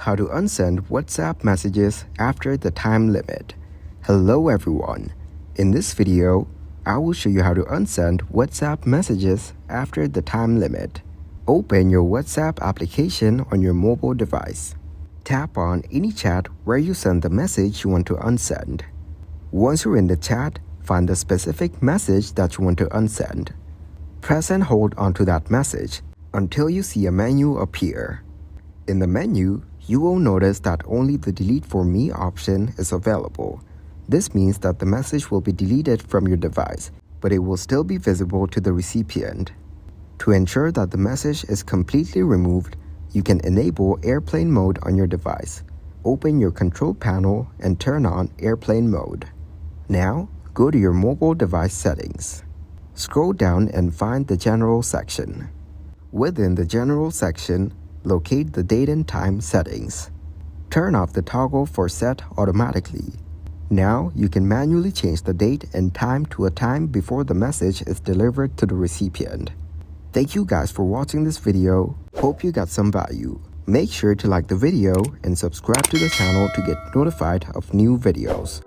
How to unsend WhatsApp messages after the time limit. Hello everyone. In this video, I will show you how to unsend WhatsApp messages after the time limit. Open your WhatsApp application on your mobile device. Tap on any chat where you send the message you want to unsend. Once you're in the chat, find the specific message that you want to unsend. Press and hold onto that message until you see a menu appear. In the menu, you will notice that only the Delete for Me option is available. This means that the message will be deleted from your device, but it will still be visible to the recipient. To ensure that the message is completely removed, you can enable airplane mode on your device. Open your control panel and turn on airplane mode. Now, go to your mobile device settings. Scroll down and find the General section. Within the General section, locate the date and time settings. Turn off the toggle for set automatically. Now you can manually change the date and time to a time before the message is delivered to the recipient. Thank you guys for watching this video. Hope you got some value. Make sure to like the video and subscribe to the channel to get notified of new videos.